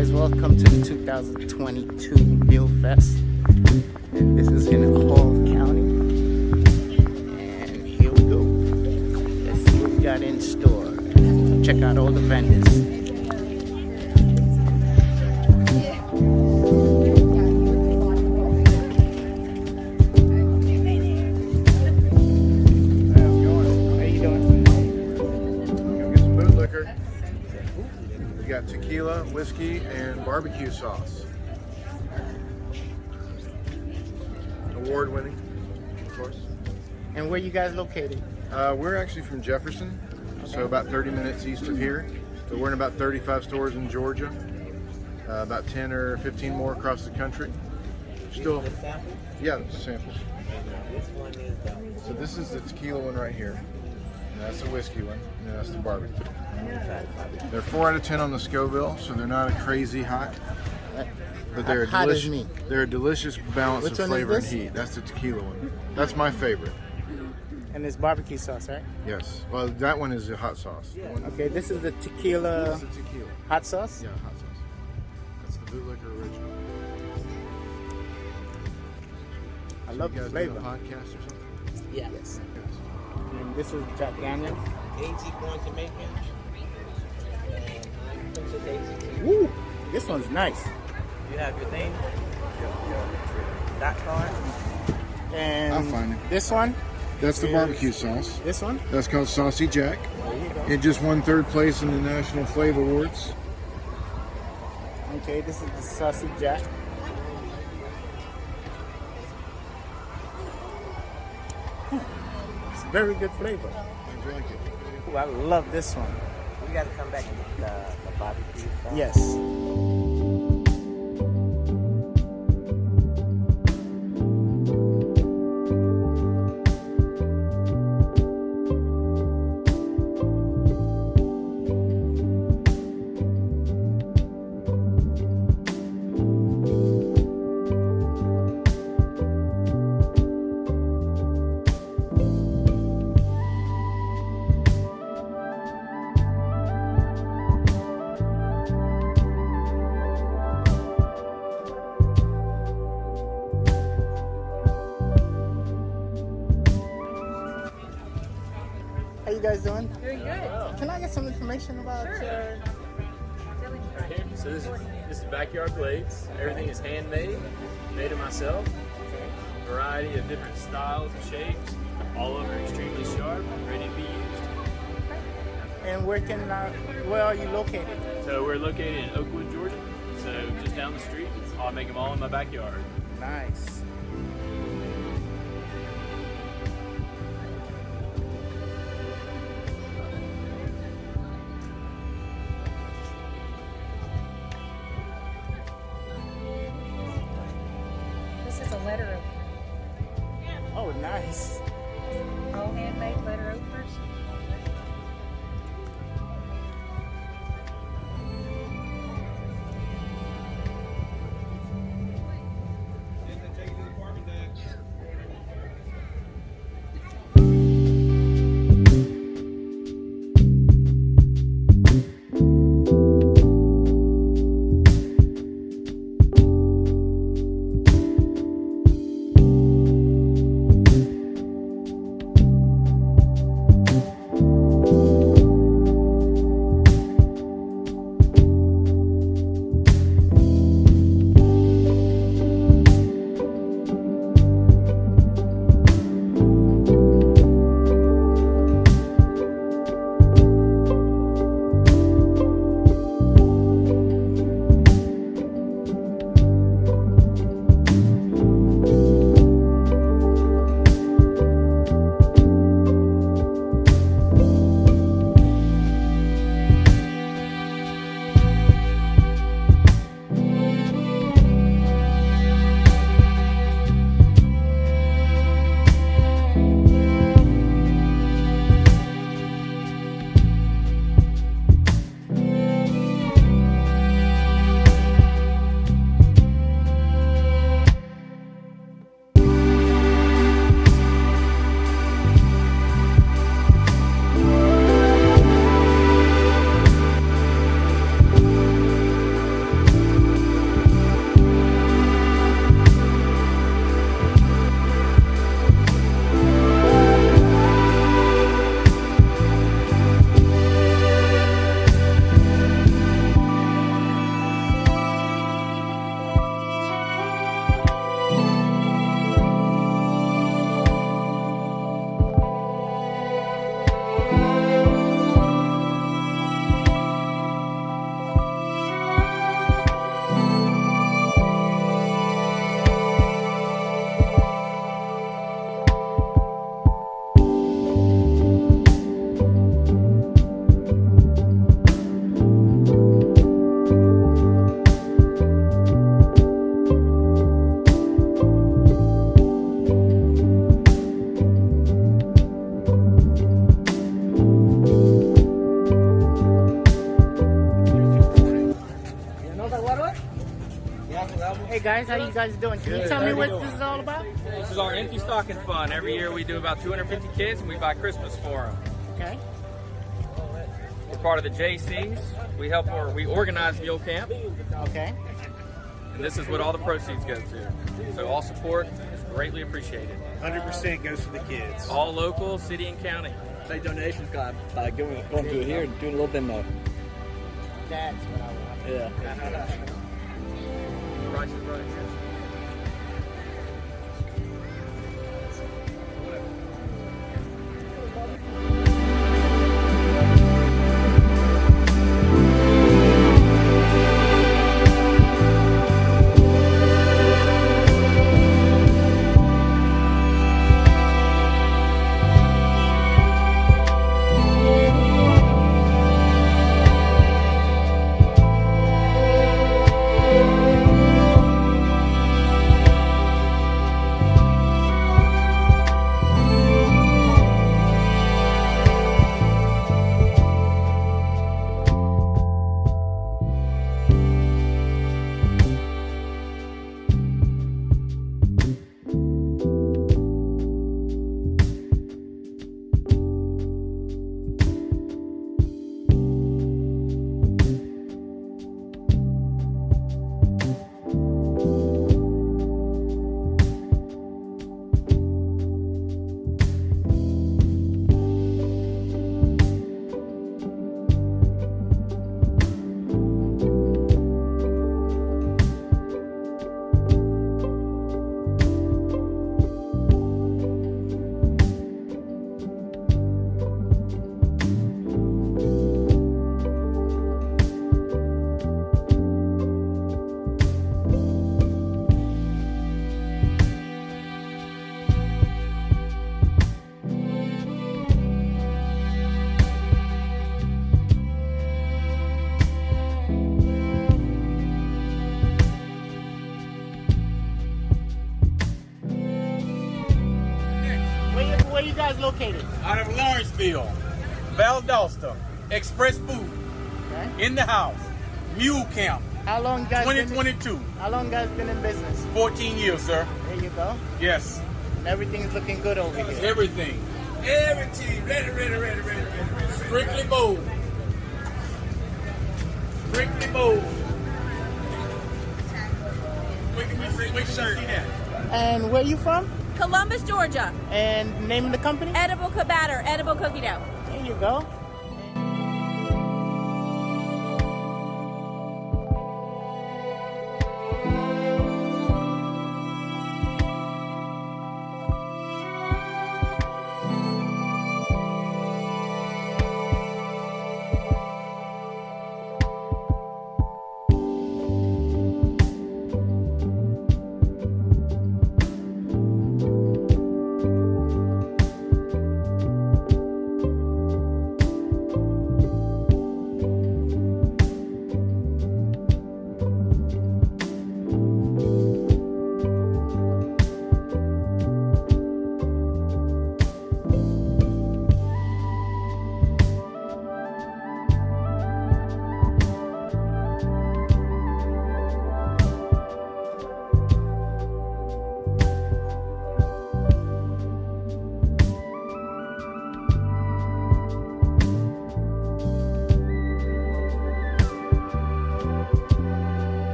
guys, welcome to the 2022 Mule Fest. And this is in Hall County. And here we go. Let's see what we got in store. Check out all the vendors. Tequila, whiskey, and barbecue sauce. Award-winning, of course. And where you guys located? We're actually from Jefferson, so about 30 minutes east of here. But we're in about 35 stores in Georgia, about 10 or 15 more across the country. Still, yeah, samples. So this is the tequila one right here. And that's the whiskey one, and that's the barbecue. They're 4 out of 10 on the Scoville, so they're not a crazy hot, but they're a delicious balance of flavor and heat. That's the tequila one. That's my favorite. And it's barbecue sauce, right? Yes. Well, that one is a hot sauce. Okay, this is the tequila. This is the tequila. Hot sauce? Yeah, hot sauce. That's the bootlicker original. I love the flavor. A podcast or something? Yes. And this is Jack Daniels. AG-born Jamaican. Woo! This one's nice. You have your thing? That card? And I'll find it. This one? That's the barbecue sauce. This one? That's called Saucy Jack. There you go. It just won 3rd place in the National Flavor Awards. Okay, this is the Saucy Jack. It's very good flavor. How'd you like it? Ooh, I love this one. We got to come back and get the barbecue sauce. Yes. How you guys doing? Very good. Can I get some information about Sure. So this is backyard blades. Everything is handmade, made it myself. Variety of different styles and shapes, all over extremely sharp, ready to be used. And where are you located? So we're located in Oakwood, Georgia. So just down the street. I make them all in my backyard. Nice. This is a letter opener. Oh, nice. All handmade letter openers. Hey guys, how you guys doing? Can you tell me what this is all about? This is our empty stocking fun. Every year we do about 250 kids and we buy Christmas for them. Okay. We're part of the JCs. We organize Mule Camp, Okay. and this is what all the proceeds go to. So all support is greatly appreciated. 100% goes to the kids. All local, city and county. Say donations by going through here and doing a little Venmo. That's what I want. Yeah. Price is right. Where you guys located? Out of Lawrenceville, Valdosta, Express Food, Okay. in the house, Mule Camp, How long you guys 2022, how long you guys been in business? 14 years, sir. There you go. Yes, And everything's looking good over here. everything. Everything, ready. Strictly bold. Strictly bold. We can see that. And where you from? Columbus, Georgia. And name of the company? Edible batter, edible cookie dough. There you go.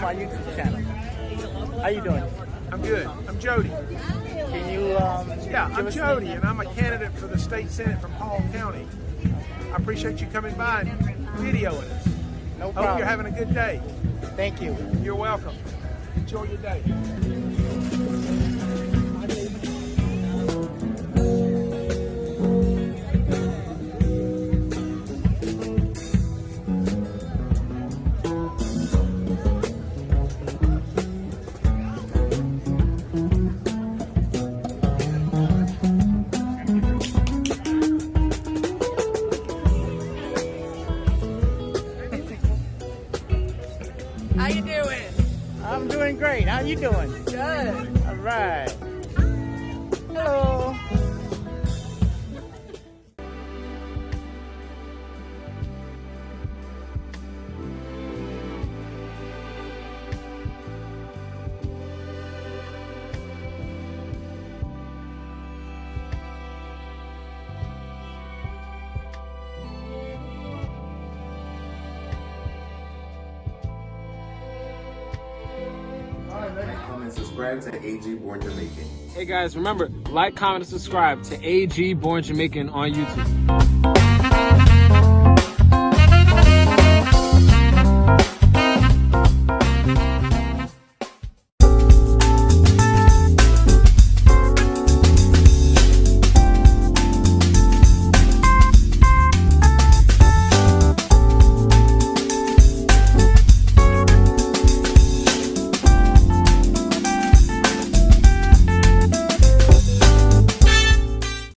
My YouTube channel. How you doing? I'm good. I'm Jody. Can you Yeah, give I'm us Jody, and I'm a candidate for the state senate from Hall County. I appreciate you coming by and videoing us. No Hope problem. you're having a good day. Thank you. You're welcome. Enjoy your day. great. How you doing? Good. All right. Hello. Comment, subscribe to AG Born Jamaican. Hey guys, remember, like, comment, and subscribe to AG Born Jamaican on YouTube.